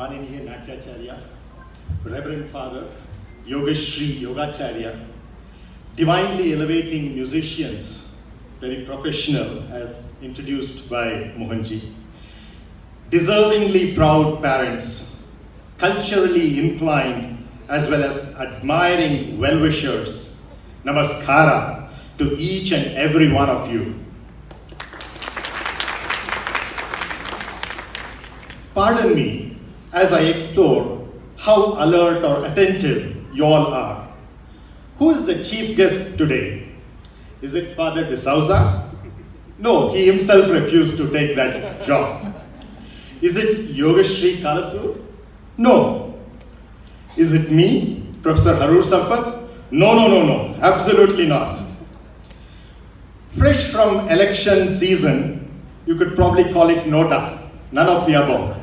Vaishnavi Natyashala, Reverend Father, Yogeshri Yogacharya, divinely elevating musicians, very professional as introduced by Mohanji, deservingly proud parents, culturally inclined as well as admiring well-wishers, namaskara to each and every one of you. Pardon me as I explore how alert or attentive you all are. Who is the chief guest today? Is it Father de Souza? No, he himself refused to take that job. Is it Yogeshri Kalasur? No. Is it me, Professor Harursampath? No, absolutely not. Fresh from election season, you could probably call it Nota, none of the above.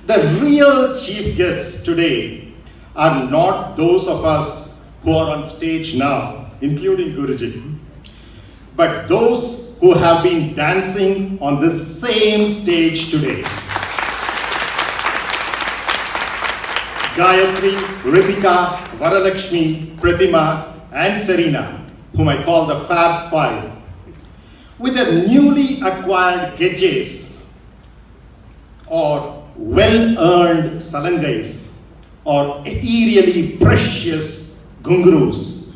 The real chief guests today are not those of us who are on stage now, including Guruji, but those who have been dancing on this same stage today. Gayatri, Ritika, Varalakshmi, Pratima, and Serena, whom I call the Fab Five, with their newly acquired gejes or well-earned salangais or ethereally precious gungrus,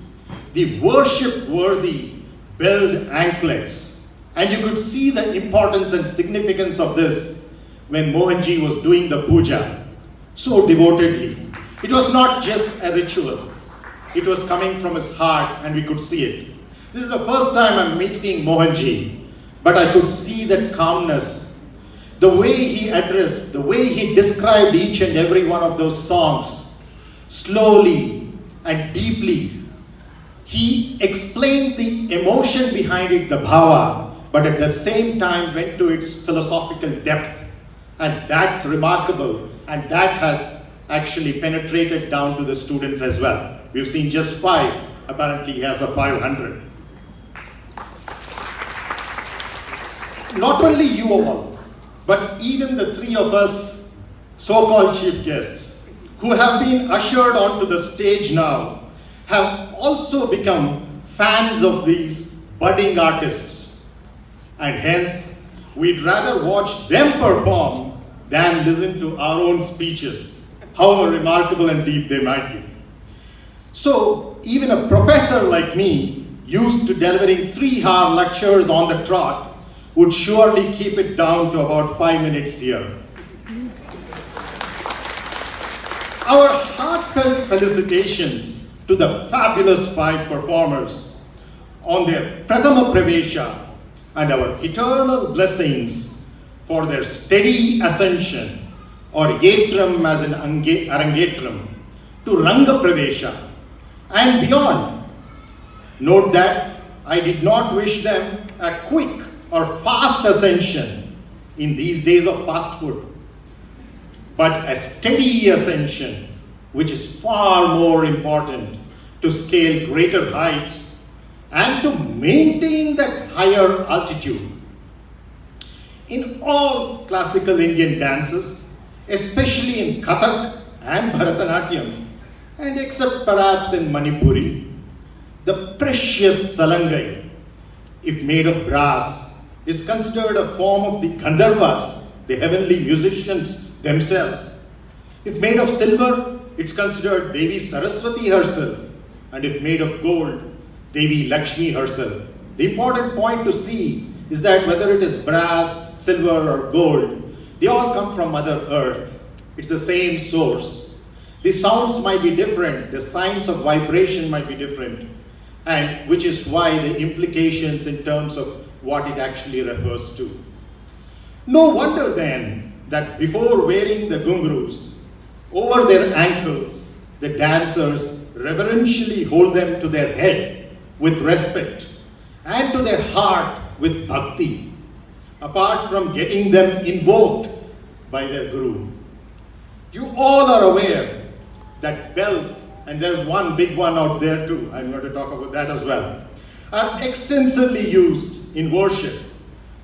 the worship-worthy belled anklets. And you could see the importance and significance of this when Mohanji was doing the puja so devotedly. It was not just a ritual. It was coming from his heart and we could see it. This is the first time I'm meeting Mohanji, but I could see that calmness, the way he addressed, the way he described each and every one of those songs, slowly and deeply. He explained the emotion behind it, the bhava, but at the same time went to its philosophical depth. And that's remarkable, and that has actually penetrated down to the students as well. We've seen just 5, apparently he has a 500. Not only you all, but even the 3 of us, so-called chief guests, who have been ushered onto the stage now, have also become fans of these budding artists. And hence, we'd rather watch them perform than listen to our own speeches, however remarkable and deep they might be. So, even a professor like me, used to delivering 3-hour lectures on the trot, would surely keep it down to about 5 minutes here. Our heartfelt felicitations to the fabulous 5 performers on their Prathama Pravesha and our eternal blessings for their steady ascension or Yetram as in Arangetram to Ranga Pravesha and beyond. Note that I did not wish them a quick or fast ascension in these days of fast food, but a steady ascension, which is far more important to scale greater heights and to maintain that higher altitude. In all classical Indian dances, especially in Kathak and Bharatanatyam, and except perhaps in Manipuri, the precious salangai, if made of brass, is considered a form of the Gandharvas, the heavenly musicians themselves. If made of silver, it's considered Devi Saraswati herself, and if made of gold, Devi Lakshmi herself. The important point to see is that whether it is brass, silver, or gold, they all come from Mother Earth. It's the same source. The sounds might be different, the signs of vibration might be different, and which is why the implications in terms of what it actually refers to. No wonder then that before wearing the gungrus, over their ankles, the dancers reverentially hold them to their head with respect and to their heart with bhakti, apart from getting them invoked by their guru. You all are aware that bells, and there's one big one out there too, I'm going to talk about that as well, are extensively used in worship,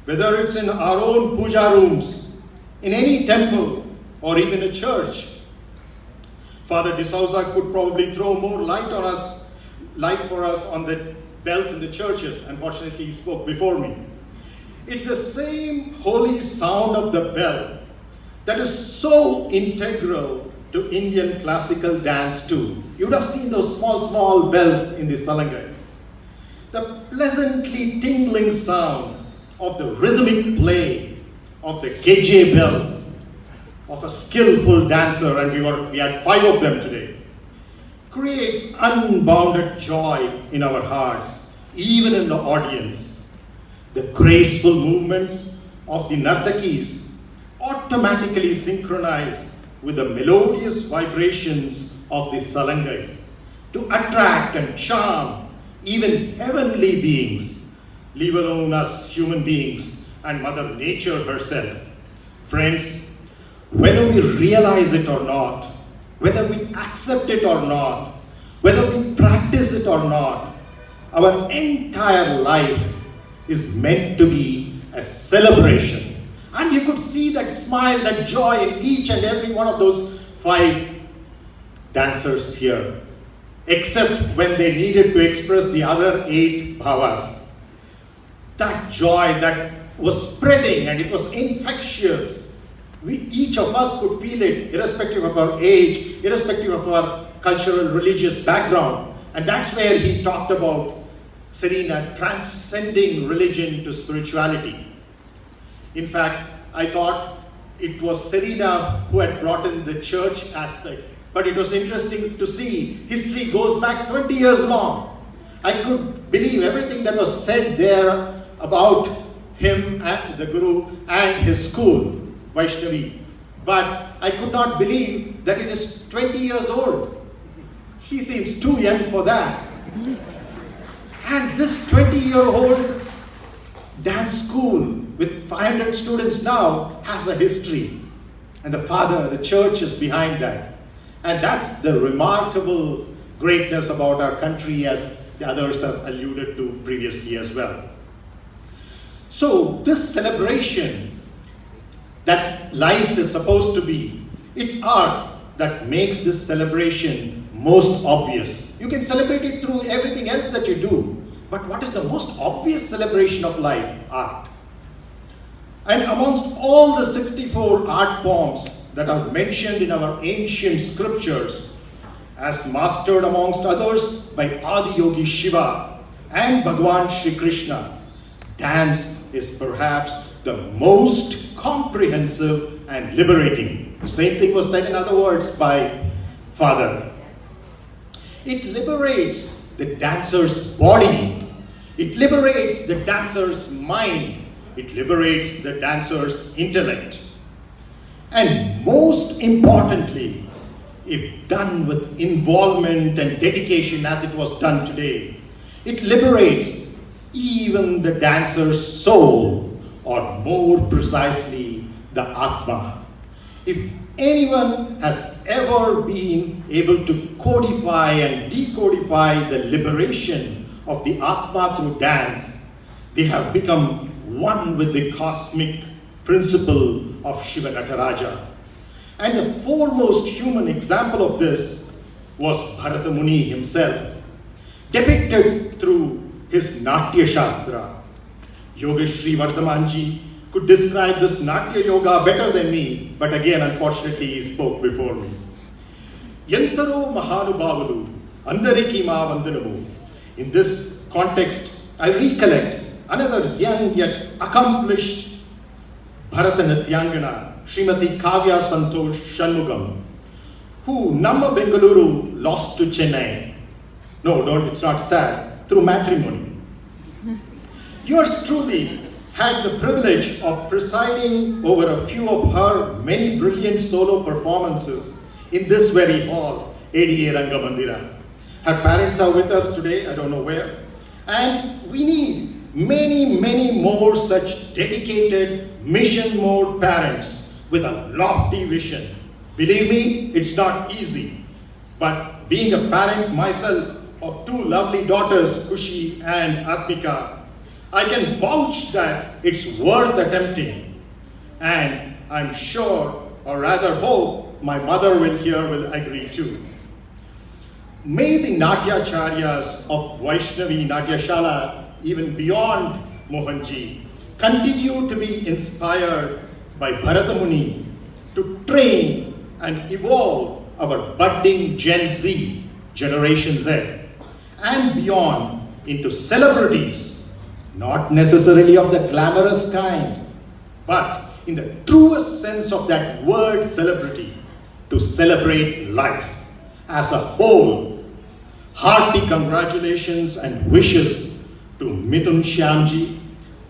whether it's in our own puja rooms, in any temple, or even a church. Father De Souza could probably throw more light for us on the bells in the churches. Unfortunately, he spoke before me. It's the same holy sound of the bell that is so integral to Indian classical dance too. You would have seen those small bells in the salangai. The pleasantly tingling sound of the rhythmic play of the geje bells of a skillful dancer, and we had 5 of them today, creates unbounded joy in our hearts, even in the audience. The graceful movements of the nartakis automatically synchronize with the melodious vibrations of the salangai to attract and charm even heavenly beings, leave alone us human beings and Mother Nature herself. Friends, whether we realize it or not, whether we accept it or not, whether we practice it or not, our entire life is meant to be a celebration. And you could see that smile, that joy in each and every one of those 5 dancers here, except when they needed to express the other 8 bhavas. That joy that was spreading, and it was infectious. Each of us could feel it, irrespective of our age, irrespective of our cultural, religious background. And that's where he talked about Serena transcending religion to spirituality. In fact, I thought it was Serena who had brought in the church aspect. But it was interesting to see history goes back 20 years long. I could believe everything that was said there about him and the Guru and his school, Vaishnavi. But I could not believe that it is 20 years old. He seems too young for that. And this 20-year-old dance school with 500 students now has a history. And the father, the church is behind that. And that's the remarkable greatness about our country, as the others have alluded to previously as well. So this celebration that life is supposed to be, it's art that makes this celebration most obvious. You can celebrate it through everything else that you do, but what is the most obvious celebration of life? Art. And amongst all the 64 art forms that are mentioned in our ancient scriptures, as mastered amongst others by Adiyogi Shiva and Bhagwan Shri Krishna, dance is perhaps the most comprehensive and liberating. The same thing was said in other words by Father. It liberates the dancer's body. It liberates the dancer's mind. It liberates the dancer's intellect. And most importantly, if done with involvement and dedication as it was done today, it liberates even the dancer's soul, or more precisely, the Atma. If anyone has ever been able to codify and decodify the liberation of the Atma through dance, they have become one with the cosmic principle of Shiva Nataraja. And the foremost human example of this was Bharata Muni himself, depicted through his Natya Shastra. Yogeshri Vardhamanji could describe this Natya Yoga better than me, but again, unfortunately, he spoke before me. Yantaro Mahanubhavalu, Andariki Ma Vandanamu. In this context, I recollect another young yet accomplished Bharata Natyangana, Srimati Kavya Santosh Shanmugam, who Namma Bengaluru lost to Chennai. No, it's not sad, through matrimony. Yours truly had the privilege of presiding over a few of her many brilliant solo performances in this very hall, ADA Rangamandira. Her parents are with us today, I don't know where. And we need many more such dedicated mission mode parents with a lofty vision. Believe me, it's not easy. But being a parent myself of 2 lovely daughters, Kushi and Atmika, I can vouch that it's worth attempting. And I'm sure or rather hope my mother will agree too. May the Natyacharyas of Vaishnavi Natyashala, even beyond Mohanji, continue to be inspired by Bharata Muni to train and evolve our budding Gen Z, Generation Z, and beyond into celebrities, not necessarily of the glamorous kind, but in the truest sense of that word celebrity, to celebrate life as a whole. Hearty congratulations and wishes to Mithun Shyamji,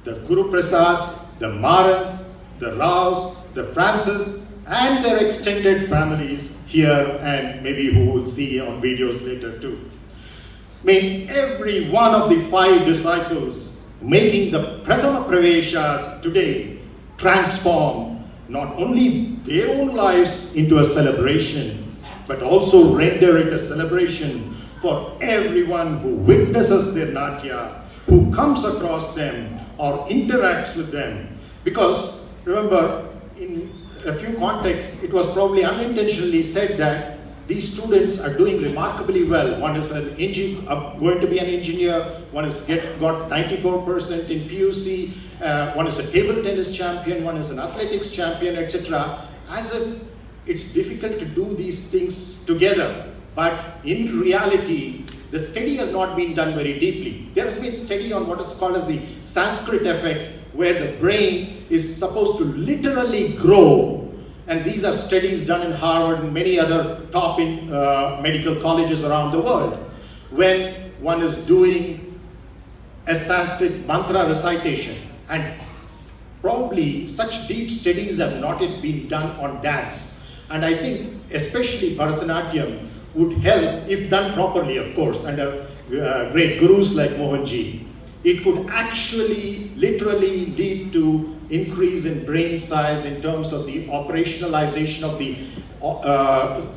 the Guru Prasads, the Marans, the Raos, the Francis, and their extended families here, and maybe who will see on videos later too. May every one of the 5 disciples making the Prathama Pravesha today transform not only their own lives into a celebration, but also render it a celebration for everyone who witnesses their Natya, who comes across them or interacts with them. Because remember, in a few contexts, it was probably unintentionally said that these students are doing remarkably well. One is going to be an engineer, one has got 94% in PUC, one is a table tennis champion, one is an athletics champion, etc. As if it's difficult to do these things together. But in reality, the study has not been done very deeply. There has been study on what is called as the Sanskrit effect, where the brain is supposed to literally grow. And these are studies done in Harvard and many other top medical colleges around the world. When one is doing a Sanskrit mantra recitation, and probably such deep studies have not yet been done on dance. And I think especially Bharatanatyam would help, if done properly, of course, under great gurus like Mohanji. It could actually literally lead to increase in brain size in terms of the operationalization of the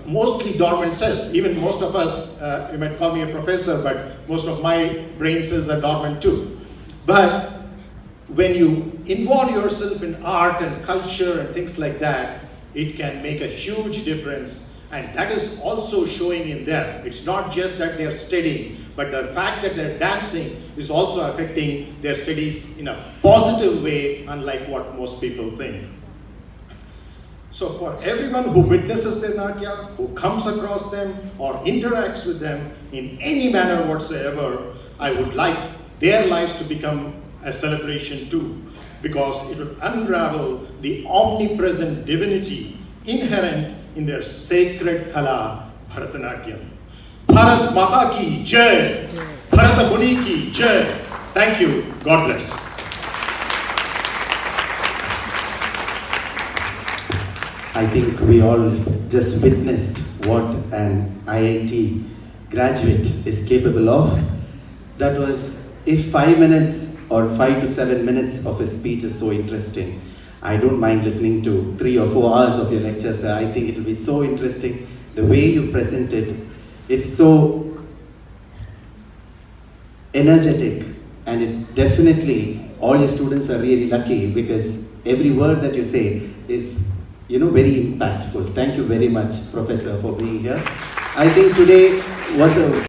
mostly dormant cells. Even most of us, you might call me a professor, but most of my brain cells are dormant too. But when you involve yourself in art and culture and things like that, it can make a huge difference. And that is also showing in them. It's not just that they're studying, but the fact that they're dancing is also affecting their studies in a positive way, unlike what most people think. So for everyone who witnesses their Natya, who comes across them or interacts with them in any manner whatsoever, I would like their lives to become a celebration too, because it would unravel the omnipresent divinity inherent in their sacred kala, Bharatanatyam. Bharat Mata ki Jai! Bharata Muni ki Jai! Thank you. God bless. I think we all just witnessed what an IIT graduate is capable of. That was, if 5 minutes or 5 to 7 minutes of his speech is so interesting, I don't mind listening to 3 or 4 hours of your lectures. I think it will be so interesting. The way you present it, it's so energetic, and it definitely, all your students are really lucky because every word that you say is, very impactful. Thank you very much, Professor, for being here. I think today was a